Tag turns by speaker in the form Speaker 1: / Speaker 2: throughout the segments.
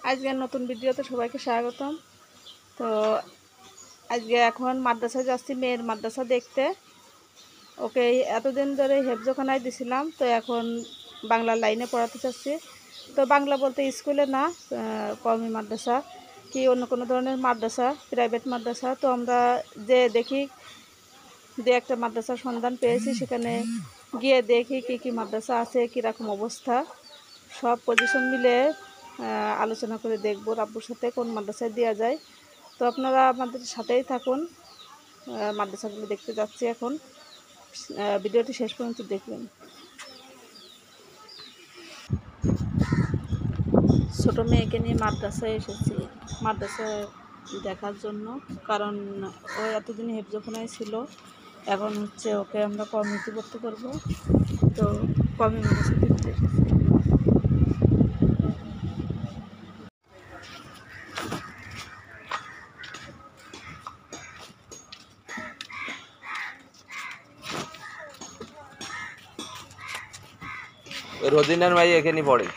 Speaker 1: আজকের নতুন ভিডিওতে সবাইকে স্বাগতম। তো আজকে এখন মাদ্রাসায় যাচ্ছি, মেয়ের মাদ্রাসা দেখতে। ওকে এতদিন ধরে হেফজোখানায় দিছিলাম, তো এখন বাংলা লাইনে পড়াতে চাচ্ছি। তো বাংলা বলতে স্কুলে না, কওমি মাদ্রাসা কি অন্য কোনো ধরনের মাদ্রাসা, প্রাইভেট মাদ্রাসা। তো আমরা যে দেখি যে একটা মাদ্রাসার সন্ধান পেয়েছি, সেখানে গিয়ে দেখি কি কি মাদ্রাসা আছে, কীরকম অবস্থা, সব পজিশন মিলে আলোচনা করে দেখব রাব্বুর সাথে কোন মাদ্রাসায় দেওয়া যায়। তো আপনারা আমাদের সাথেই থাকুন, মাদ্রাসাগুলো দেখতে যাচ্ছি এখন। ভিডিওটি শেষ পর্যন্ত দেখবেন। ছোটো মেয়েকে নিয়ে মাদ্রাসায় এসেছি, মাদ্রাসায় দেখার জন্য, কারণ ও এতদিন হেফজোখানায় ছিল। এখন হচ্ছে ওকে আমরা কমিউনিটি ভর্তি করবো, তো কমি মাদ্রাসা দেখতে এসেছি।
Speaker 2: রোজিনার ভাই এখানে পড়ে,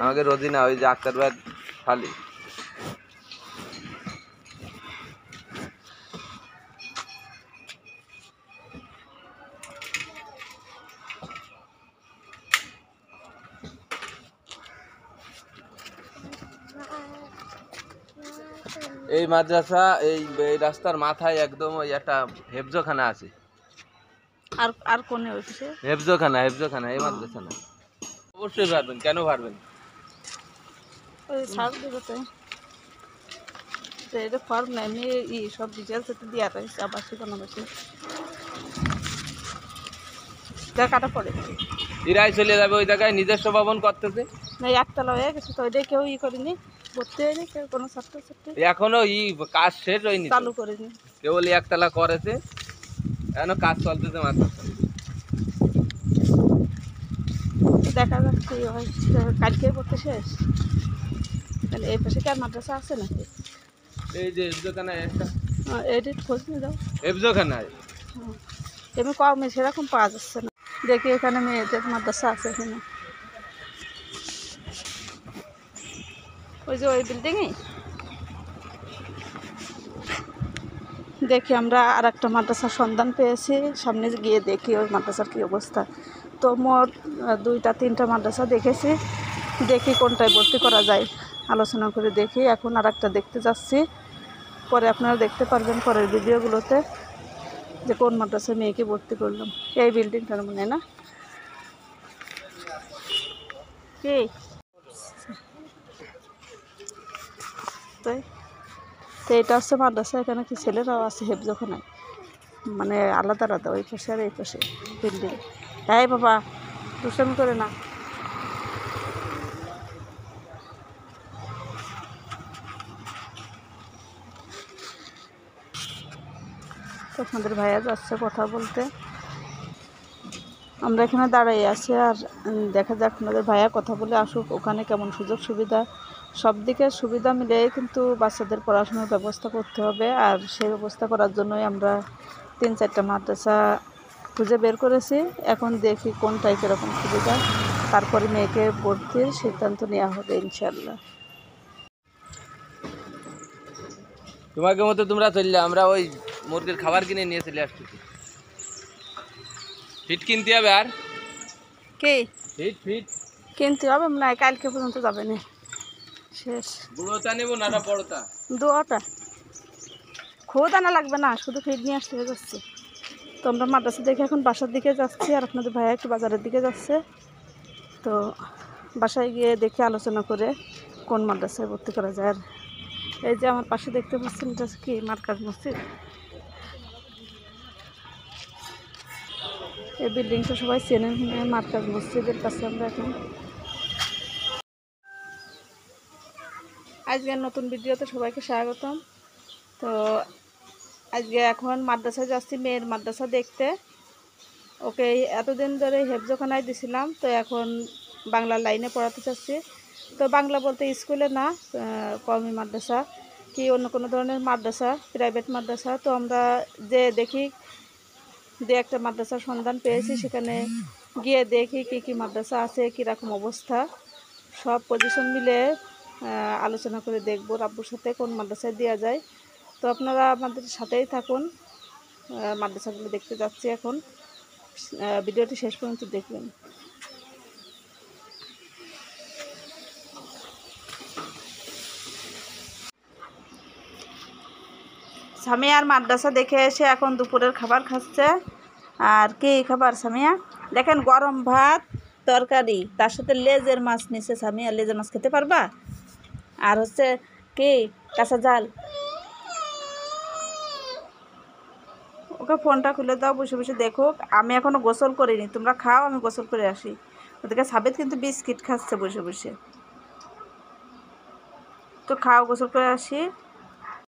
Speaker 2: আমাকে রোজিনা, ওই যে আক্তার ভাই খালি। এই মাদ্রাসা এই রাস্তার মাথায় একদম ওই একটা হেফজোখানা আছে।
Speaker 1: আর কোনে হচ্ছে
Speaker 2: হেফজোখানা এই মাদ্রাসা না। অবশ্যই পারবেন, কেন পারবেন?
Speaker 1: ওই সার দেবতে এটা ফর্ম নেই, আমি সব ডিটেলস একটু দেওয়া রয়েছে। আবার সেখানে বসে কাটা পড়ে
Speaker 2: ইরাই চলে যাবে ওই জায়গায়, নিজস্ব ভবন করতেছে
Speaker 1: না, একতলা হয়ে গেছে। তো ওইটাই কেউ করিনি, ভর্তি হয়নি কেউ, কোনো ছাত্রছাত্রী
Speaker 2: এখনো কাজ শেষ হয়নি,
Speaker 1: চালু করিনি,
Speaker 2: কেবল একতলা করেছে, এখনো কাজ চলতেছে মাদ্রাসা।
Speaker 1: দেখা যাক কি হয়। কালকে পড়তে শেষ, তাহলে এই পাশে কি আর মাদ্রাসা আছে নাকি?
Speaker 2: এই যে হেফজোখানায় একটা
Speaker 1: এডিট খোঁজ নিয়ে যাও।
Speaker 2: হেফজোখানায়
Speaker 1: এমনি কমে সেরকম পাওয়া যাচ্ছে না। দেখি এখানে মেয়েদের মাদ্রাসা আছে এখানে, ওই যে ওই বিল্ডিংয়ে। দেখি আমরা আর একটা মাদ্রাসার সন্ধান পেয়েছি, সামনে গিয়ে দেখি ওই মাদ্রাসার কী অবস্থা। তো মোট 2-3টা মাদ্রাসা দেখেছি, দেখি কোনটায় ভর্তি করা যায়, আলোচনা করে দেখি। এখন আর একটা দেখতে যাচ্ছি, পরে আপনারা দেখতে পারবেন পরের ভিডিওগুলোতে যে কোন মাদ্রাসায় মেয়েকে ভর্তি করলাম। এই বিল্ডিংটার মনে না কি, তাই তো এটা হচ্ছে মাদ্রাসা। এখানে কি ছেলেরাও আছে হেফজোখানায়, মানে আলাদা আলাদা, ওই পাশে আর এই পাশে বিল্ডিং। তাই বাবা দুষ্টামি করে না। তো আপনাদের ভাইয়া যাচ্ছে কথা বলতে, আমরা এখানে দাঁড়াই আছি। আর দেখা যাক আপনাদের ভাইয়া কথা বলে আসুক, ওখানে কেমন সুযোগ সুবিধা, সব দিকের সুবিধা মিলে কিন্তু বাচ্চাদের পড়াশোনার ব্যবস্থা করতে হবে। আর সেই ব্যবস্থা করার জন্যই আমরা 3-4টা মাদ্রাসা খুঁজে বের করেছি। এখন দেখি কোনটাই কীরকম সুবিধা, তারপরে মেয়েকে ভর্তির সিদ্ধান্ত নেওয়া হবে ইনশাল্লাহ।
Speaker 2: তোমাকে মতো তোমরা চললে, আমরা ওই মুরগির খাবার কিনে নিয়ে চলে আসতেছি। ফিট কিনতে হবে, আর
Speaker 1: কি
Speaker 2: ফিট
Speaker 1: কিনতে হবে না, কালকে পর্যন্ত যাবে না, শেষ।
Speaker 2: বুড়োটা নেবো না বড়টা?
Speaker 1: দুটা খোদ আনা লাগবে না, শুধু ফিড নিয়ে আসতে যাচ্ছে। তো আমরা মাদ্রাসা দেখে এখন বাসার দিকে যাচ্ছি, আর আপনাদের ভাইয়া একটু বাজারের দিকে যাচ্ছে। তো বাসায় গিয়ে দেখে আলোচনা করে কোন মাদ্রাসায় ভর্তি করা যায়। আর এই যে আমার পাশে দেখতে পাচ্ছেন, এটা কি মার্কাজ মসজিদ। এই বিল্ডিংটা সবাই চেনেন, মার্কাজ মসজিদের কাছে আমরা এখন। আজকের নতুন ভিডিওতে সবাইকে স্বাগতম। তো আজকে এখন মাদ্রাসায় যাচ্ছি, মেয়ের মাদ্রাসা দেখতে। ওকে এতদিন ধরে হেফজোখানায় দিছিলাম, তো এখন বাংলা লাইনে পড়াতে চাচ্ছি। তো বাংলা বলতে স্কুলে না, কওমি মাদ্রাসা কি অন্য কোনো ধরনের মাদ্রাসা, প্রাইভেট মাদ্রাসা। তো আমরা যে দেখি যে একটা মাদ্রাসার সন্ধান পেয়েছি, সেখানে গিয়ে দেখি কি কি মাদ্রাসা আছে, কীরকম অবস্থা, সব পজিশন মিলে আলোচনা করে দেখব রাব্বুর সাথে কোন মাদ্রাসায় দেওয়া যায়। তো আপনারা আমাদের সাথেই থাকুন, মাদ্রাসাগুলো দেখতে যাচ্ছি এখন। ভিডিওটি শেষ পর্যন্ত দেখবেন। সামিয়ার মাদ্রাসা দেখে এসে এখন দুপুরের খাবার খাচ্ছে। আর কি খাবার সামিয়া? দেখেন গরম ভাত, তরকারি, তার সাথে লেজের মাছ নিচ্ছে সামিয়া। লেজের মাছ খেতে পারবা? আর হচ্ছে কি কাঁচা ঝাল। ওকে ফোনটা খুলে দাও, বসে বসে দেখুক। আমি এখনো গোসল করিনি, তোমরা খাও, আমি গোসল করে আসি। ওদিকে সাবিত কিন্তু বিস্কিট খাচ্ছে বসে বসে। তো খাও, গোসল করে আসি।